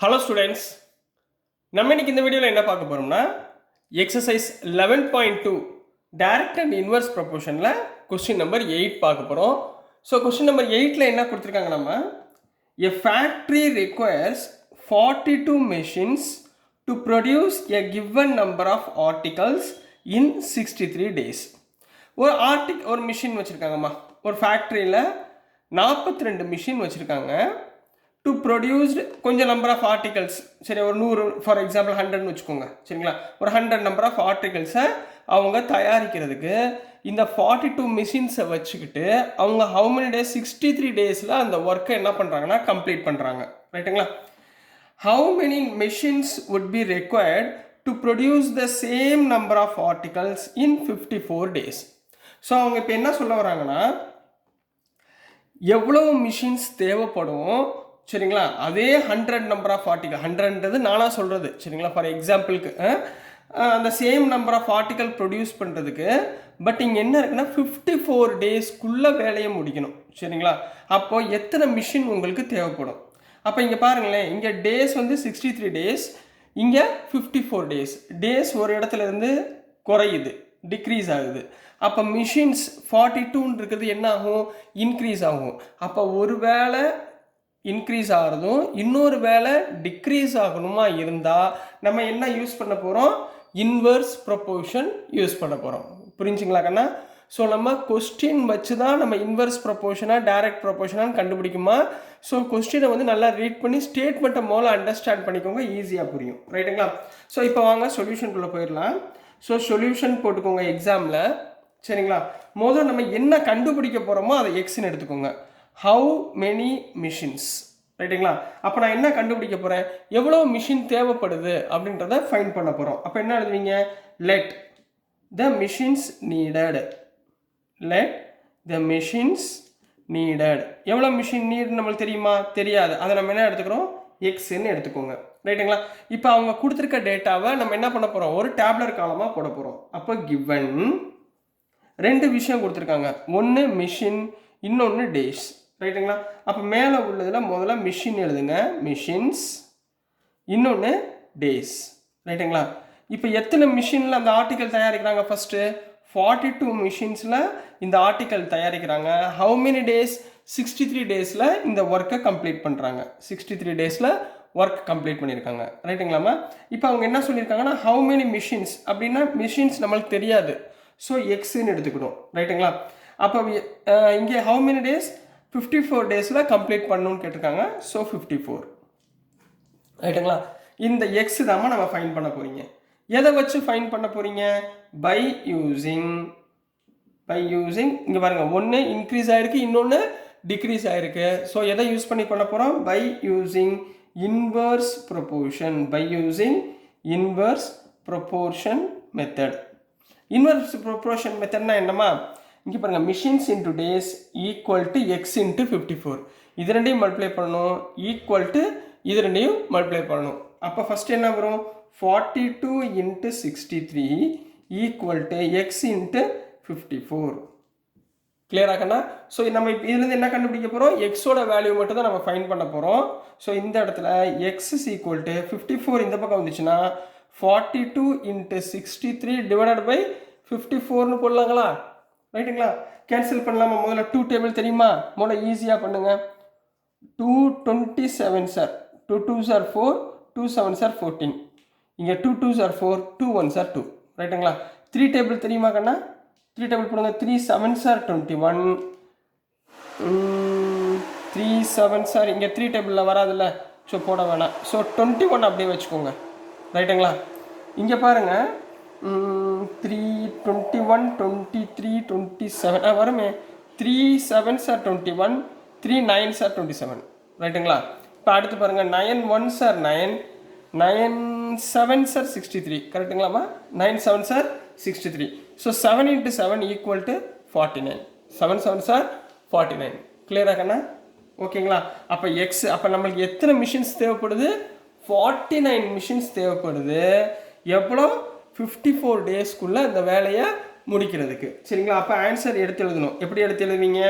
Hello students, நம்ம இன்னைக்கு இந்த வீடியோவில் என்ன பார்க்க போகிறோம்னா எக்ஸசைஸ் 11.2 டைரக்ட் அண்ட் இன்வர்ஸ் ப்ரொபோர்ஷனில் கொஸ்டின் நம்பர் 8 பார்க்க போகிறோம். ஸோ கொஸ்டின் நம்பர் 8ல் என்ன கொடுத்துருக்காங்க, நம்ம a factory requires 42 machines to produce a given number of articles in 63 days. ஒரு மிஷின் வச்சுருக்காங்கம்மா, ஒரு ஃபேக்ட்ரியில் 42 மிஷின் வச்சுருக்காங்க. டு ப்ரொடியூஸ்டு கொஞ்சம் நம்பர் ஆஃப் ஆர்டிகல்ஸ், சரி ஒரு 100 ஃபார் எக்ஸாம்பிள் 100ன்னு வச்சுக்கோங்க, சரிங்களா, ஒரு 100 நம்பர் ஆஃப் ஆர்டிகல்ஸை அவங்க தயாரிக்கிறதுக்கு இந்த 42 மிஷின்ஸை வச்சுக்கிட்டு அவங்க ஹவு மெனி டேஸ் 63 டேஸில் அந்த ஒர்க்கை என்ன பண்ணுறாங்கன்னா கம்ப்ளீட் பண்ணுறாங்க, ரைட்டுங்களா. How many machines would be required to produce the same number of articles in 54 days. So அவங்க இப்போ என்ன சொல்ல வராங்கன்னா, எவ்வளோ மிஷின்ஸ் தேவைப்படும், சரிங்களா, அதே 100 நம்பர் ஆஃப் ஆர்டிகல், 100ன்றது நானாக சொல்கிறது, சரிங்களா, ஃபார் எக்ஸாம்பிளுக்கு அந்த same number of article produce பண்ணுறதுக்கு. பட் இங்கே என்ன இருக்குன்னா 54 டேஸ்க்குள்ளே வேலையை முடிக்கணும், சரிங்களா. அப்போது எத்தனை மிஷின் உங்களுக்கு தேவைப்படும்? அப்போ இங்கே பாருங்களேன், இங்கே டேஸ் வந்து 63 டேஸ், இங்கே 54 டேஸ். டேஸ் ஒரு இடத்துல இருந்து குறையுது, டிக்ரீஸ் ஆகுது. அப்போ மிஷின்ஸ் 42ன்னு இருக்கிறது என்ன ஆகும், இன்க்ரீஸ் ஆகும். அப்போ ஒரு வேளை இன்க்ரீஸ் ஆகிறதும் இன்னொரு வேலை டிக்ரீஸ் ஆகணுமா இருந்தால் நம்ம என்ன யூஸ் பண்ண போகிறோம், இன்வர்ஸ் ப்ரொபோர்ஷன் யூஸ் பண்ண போகிறோம். புரிஞ்சுங்களா கண்ணா? ஸோ நம்ம கொஸ்டின் வச்சு தான் நம்ம இன்வர்ஸ் ப்ரொபோர்ஷனாக டைரக்ட் ப்ரொபோர்ஷனாக கண்டுபிடிக்குமா. ஸோ கொஸ்டினை வந்து நல்லா ரீட் பண்ணி ஸ்டேட்மெண்ட்டை முதல்ல அண்டர்ஸ்டாண்ட் பண்ணிக்கோங்க, ஈஸியாக புரியும், ரைட்டுங்களா. ஸோ இப்போ வாங்க சொல்யூஷனுக்குள்ளே போயிடலாம். ஸோ சொல்யூஷன் போட்டுக்கோங்க எக்ஸாமில், சரிங்களா. முதல்ல நம்ம என்ன கண்டுபிடிக்க போகிறோமோ அதை எக்ஸ்ன்னு எடுத்துக்கோங்க. ஹவு மெனி மிஷின்ஸ், ரைட்டுங்களா. அப்போ நான் என்ன கண்டுபிடிக்க போகிறேன், எவ்வளோ மிஷின் தேவைப்படுது அப்படின்றத ஃபைண்ட் பண்ண போகிறோம். அப்போ என்ன எழுதுவீங்க, let the machines needed, let the machines needed. எவ்வளோ மிஷின் நீட் நம்மளுக்கு தெரியுமா, தெரியாது. அதை நம்ம என்ன எடுத்துக்கிறோம், எக்ஸ்ன்னு எடுத்துக்கோங்க, ரைட்டுங்களா. இப்போ அவங்க கொடுத்துருக்க டேட்டாவை நம்ம என்ன பண்ண போகிறோம், ஒரு டேப்லர் காலமாக போட போகிறோம். அப்போ கிவன் ரெண்டு விஷயம் கொடுத்துருக்காங்க, ஒன்று மிஷின், இன்னொன்று டேஸ், ரைட்டுங்களா. அப்போ மேலே உள்ளதில் முதல்ல மிஷின் எழுதுங்க, மிஷின்ஸ், இன்னொன்று டேஸ், ரைட்டுங்களா. இப்போ எத்தனை மிஷினில் அந்த ஆர்டிக்கல் தயாரிக்கிறாங்க, ஃபஸ்ட்டு 42 மிஷின்ஸில் இந்த ஆர்டிக்கல் தயாரிக்கிறாங்க. ஹவு மெனி டேஸ், 63 டேஸில் இந்த ஒர்க்கை கம்ப்ளீட் பண்ணுறாங்க, 63 டேஸில் ஒர்க் கம்ப்ளீட் பண்ணியிருக்காங்க, ரைட்டுங்களாம்மா. இப்போ அவங்க என்ன சொல்லியிருக்காங்கன்னா ஹவு மெனி மிஷின்ஸ் அப்படின்னா மிஷின்ஸ் நம்மளுக்கு தெரியாது, ஸோ எக்ஸ்ன்னு எடுத்துக்கணும், ரைட்டுங்களா. அப்போ இங்கே ஹவு மெனி டேஸ், 54 டேஸில் கம்ப்ளீட் பண்ணணும்னு கேட்டிருக்காங்க, ஸோ 54, ரைட்டுங்களா. இந்த எக்ஸ் தான் நம்ம ஃபைன் பண்ண போகிறீங்க. எதை வச்சு ஃபைன் பண்ண போகிறீங்க, பை யூஸிங் இங்கே பாருங்கள், ஒன்று இன்க்ரீஸ் ஆகிருக்கு, இன்னொன்று டிக்ரீஸ் ஆகிருக்கு. ஸோ எதை யூஸ் பண்ணி பண்ண போகிறோம், by using inverse proportion, by using inverse proportion method. Inverse proportion மெத்தட்னா என்னமா, இங்கே பாருங்கள், machines into days equal to x into 54, இது ரெண்டையும் மல்டிப்ளை பண்ணணும், ஈக்குவல் டு இது ரெண்டையும் மல்டிப்ளை பண்ணணும். அப்போ ஃபஸ்ட்டு என்ன வரும், 42 into 63 equal to x into 54. கிளியராகண்ணா? ஸோ நம்ம இப்போ இதுலேருந்து என்ன கண்டுபிடிக்க போகிறோம், எக்ஸோட வேல்யூ மட்டும் தான் நம்ம ஃபைன் பண்ண போகிறோம். ஸோ இந்த இடத்துல எக்ஸ் இஸ் ஈக்குவல் டு 54 இந்த பக்கம் வந்துச்சுன்னா 42 இன்ட்டு 63 டிவைடட் பை 54ன்னு போடலாங்களா, ரைட்டுங்களா. கேன்சல் பண்ணலாமா, முதல்ல 2 டேபிள் தெரியுமா, முதல்ல ஈஸியாக பண்ணுங்கள். 227 sir, 2 2s are 4, 2 7s are 14, இங்கே 2 2s are 4, 2 1s are 2, ரைட்டுங்களா. 3 டேபிள் தெரியுமா கண்ணா, 3 டேபிள் போடுங்க. 3 7s are 21, 3 7s are, இங்கே 3 டேபிளில் வராதுல்ல, ஸோ போட வேணாம். ஸோ 21 அப்படியே வச்சுக்கோங்க, ரைட்டுங்களா. இங்கே பாருங்கள், 3 21 23 27 வருமே, 3 7s are 21, 3 9s are 27, ரைட்டுங்களா. இப்போ அடுத்து பாருங்கள், 9 1s are 9, 9 7s are 63, கரெக்டுங்களாம்மா, 9 7s are 63. So 7 into 7 equal to 49, 7 7s are 49. கிளியராகண்ணா, ஓகேங்களா. அப்போ எக்ஸ், அப்போ நம்மளுக்கு எத்தனை மிஷின்ஸ் தேவைப்படுது, 49 மிஷின்ஸ் தேவைப்படுது. எவ்வளோ, 54 டேஸ்க்குள்ளே இந்த வேலையை முடிக்கிறதுக்கு, சரிங்களா. அப்போ ஆன்சர் எடுத்து எழுதணும். எப்படி எடுத்து எழுதுவீங்க,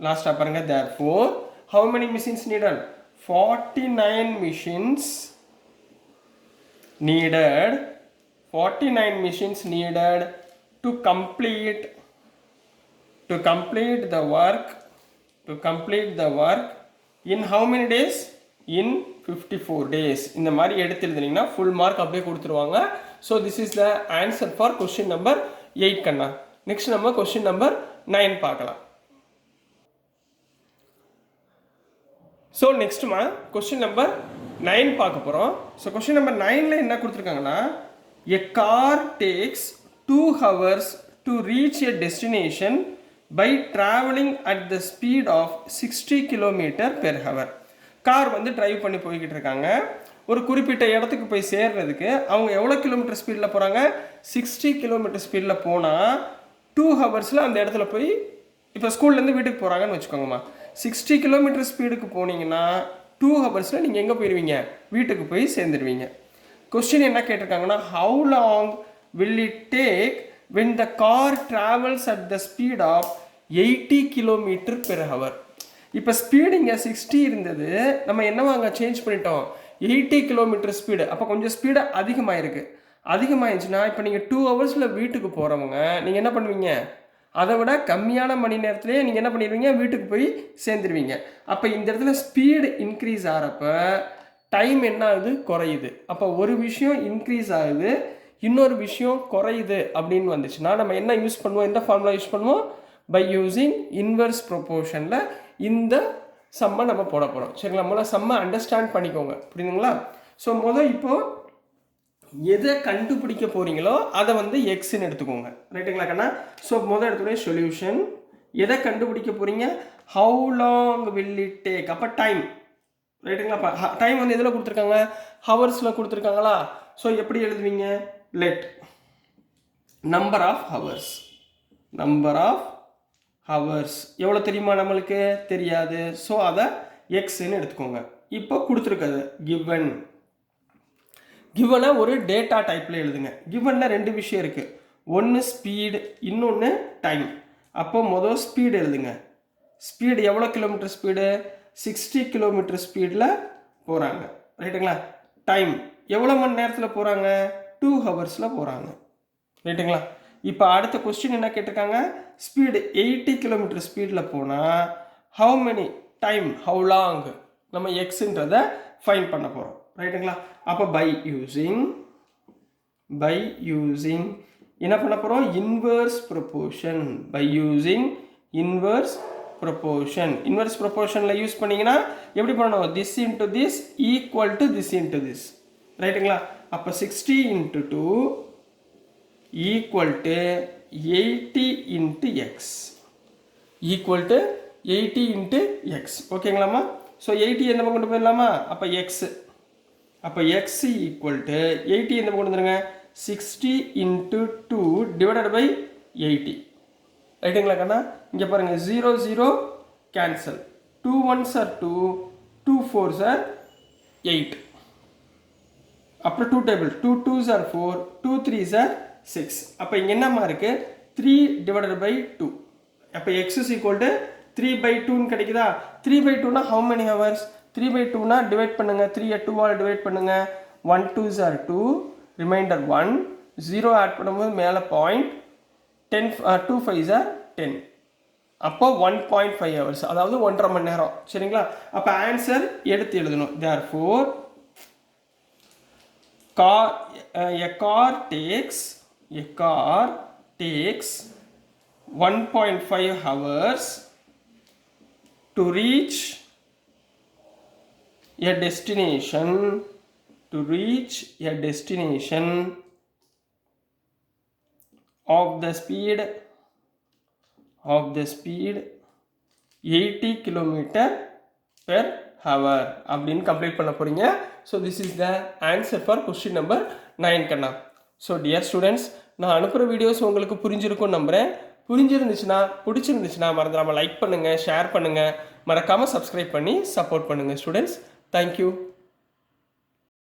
லாஸ்ட்டாக பாருங்கள், therefore how many machines needed, 49 machines needed to complete the work in how many days? In 54 days. இந்த மாதிரி எடுத்து எழுதுனீங்கன்னா full mark அப்படியே கொடுத்துருவாங்க. So this is the answer for question number 8 Kanna. next நம்ம question number 9 பார்க்கலாம். So next question number 9 பார்க்க போறோம். So question number 9ல என்ன கொடுத்திருக்காங்கன்னா a car takes 2 hours to reach a destination by traveling at the speed of 60 km per hour. Car வந்து drive பண்ணி போய்கிட்டு இருக்காங்க. ஒரு குறிப்பிட்ட இடத்துக்கு போய் சேர்றதுக்கு அவங்க எவ்வளோ கிலோமீட்டர் ஸ்பீடில் போகிறாங்க? 60 கிலோமீட்டர் ஸ்பீடில் போனால் 2 ஹவர்ஸில் அந்த இடத்துல போய் இப்போ ஸ்கூல்லேருந்து வீட்டுக்கு போகிறாங்கன்னு வச்சுக்கோங்கம்மா. 60 கிலோமீட்டர் ஸ்பீடுக்கு போனீங்கன்னா 2 ஹவர்ஸில் நீங்கள் எங்கே போயிடுவீங்க? வீட்டுக்கு போய் சேர்ந்துருவீங்க. கொஸ்டின் என்ன கேட்டிருக்காங்கன்னா how long will it take when the car travels at the speed of 80 km per hour? இப்போ ஸ்பீடு இங்கே 60 இருந்தது, நம்ம என்னவாங்க சேஞ்ச் பண்ணிட்டோம் 80 கிலோமீட்டர் ஸ்பீடு. அப்போ கொஞ்சம் ஸ்பீடு அதிகமாகிடுச்சுன்னா இப்போ நீங்கள் 2 ஹவர்ஸில் வீட்டுக்கு போகிறவங்க நீங்கள் என்ன பண்ணுவீங்க? அதை விட கம்மியான மணி நேரத்துலேயே நீங்கள் என்ன பண்ணிடுவீங்க? வீட்டுக்கு போய் சேர்ந்துருவீங்க. அப்போ இந்த இடத்துல ஸ்பீடு இன்க்ரீஸ் ஆகிறப்ப டைம் என்ன ஆகுது? குறையுது. அப்போ ஒரு விஷயம் இன்க்ரீஸ் ஆகுது, இன்னொரு விஷயம் குறையுது அப்படின்னு வந்துச்சுன்னா நம்ம என்ன யூஸ் பண்ணுவோம்? எந்த ஃபார்முலா யூஸ் பண்ணுவோம்? பை யூஸிங் இன்வெர்ஸ் ப்ரொபோர்ஷனில் இந்த சம்மை நம்ம போட போகிறோம். சரிங்களா? முதல்ல சம்மை அண்டர்ஸ்டாண்ட் பண்ணிக்கோங்க, புரியுதுங்களா? ஸோ இப்போது எதை கண்டுபிடிக்க போகிறீங்களோ அதை வந்து எக்ஸ்ன்னு எடுத்துக்கோங்க. ரைட்டுங்களா கண்ணா? ஸோ எடுத்துக்கோங்க சொல்யூஷன். எதை கண்டுபிடிக்க போகிறீங்க? How long will it take. அப்போ டைம். ரைட்டுங்களா? டைம் வந்து எதில் கொடுத்துருக்காங்க? ஹவர்ஸில் கொடுத்துருக்காங்களா? ஸோ எப்படி எழுதுவீங்க? லெட் நம்பர் ஆஃப் ஹவர்ஸ் எவ்வளோ தெரியுமா? நம்மளுக்கு தெரியாது. ஸோ அதை எக்ஸ்ன்னு எடுத்துக்கோங்க. இப்போ கொடுத்துருக்காது கிவனை ஒரு டேட்டா டைப்பில் எழுதுங்க. கிவனில் 2 விஷயம் இருக்குது. ஒன்று ஸ்பீடு, இன்னொன்று டைம். அப்போ ஸ்பீடு எழுதுங்க. ஸ்பீடு எவ்வளோ கிலோமீட்டர் ஸ்பீடு? 60 கிலோமீட்டர் ஸ்பீடில் போகிறாங்க. ரைட்டுங்களா? டைம் எவ்வளோ மணி நேரத்தில் போகிறாங்க? 2 ஹவர்ஸில் போகிறாங்க. ரைட்டுங்களா? இப்போ அடுத்த கொஸ்டின் என்ன கேட்டிருக்காங்க? ஸ்பீடு 80 கிலோமீட்டர் ஸ்பீடில் போனால் how many time, how long நம்ம எக்ஸுன்றதை ஃபைன் பண்ண போகிறோம். ரைட்டுங்களா? அப்போ பை யூஸிங் என்ன பண்ண போகிறோம்? Inverse proportion. By using inverse ப்ரொபோர்ஷனில் யூஸ் பண்ணிங்கன்னா எப்படி பண்ணணும்? This into this equal to this into this. ரைட்டுங்களா? அப்போ 60 × 2 equal to 80 × x equal to 80 × x. ஓகேங்களாம்மா? ஸோ 80 எந்த பக்கம் கொண்டு போயிடலாமா? அப்போ x ஈக்குவல் டு 80 எந்த பக்கம் கொண்டு வந்துருங்க? 60 × 2 டிவைடட் பை 80. ரைட்டுங்களா கண்ணா? இங்கே பாருங்கள் 0 0 cancel. 2 1s are 2, 2 4s are 8. அப்புறம் 2 table 2 2s are 4, 2 3s are 6. அப்போ இங்கே என்னம்மா இருக்குது? 3 டிவைடட் பை 2. அப்போ x is equal to 3/2 கிடைக்குதா? 3/2னா how many hours? 3/2னா டிவைட் பண்ணுங்க. 3 2ஆல் டிவைட் பண்ணுங்க. 1 2s are 2, ரிமைண்டர் 1, 0 ஆட் பண்ணும்போது மேலே பாயிண்ட், 2 5s are 10. அப்போ 1.5 hours, அதாவது 1.5 மணி நேரம். சரிங்களா? அப்போ ஆன்சர் எடுத்து எழுதணும். therefore a car takes 1.5 hours to reach a destination of the speed 80 kilometer per hour அப்படின்னு கம்ப்ளீட் பண்ண போறீங்க. So this is the answer for question number 9 கண்ணா. ஸோ டியர் ஸ்டூடெண்ட்ஸ், நான் அனுப்புகிற வீடியோஸ் உங்களுக்கு புரிஞ்சிருக்கும்னு நம்புகிறேன். பிடிச்சிருந்துச்சுன்னா மறந்துடாமல் லைக் பண்ணுங்கள், ஷேர் பண்ணுங்கள், மறக்காமல் சப்ஸ்கிரைப் பண்ணி சப்போர்ட் பண்ணுங்கள் ஸ்டூடெண்ட்ஸ். தேங்க்யூ.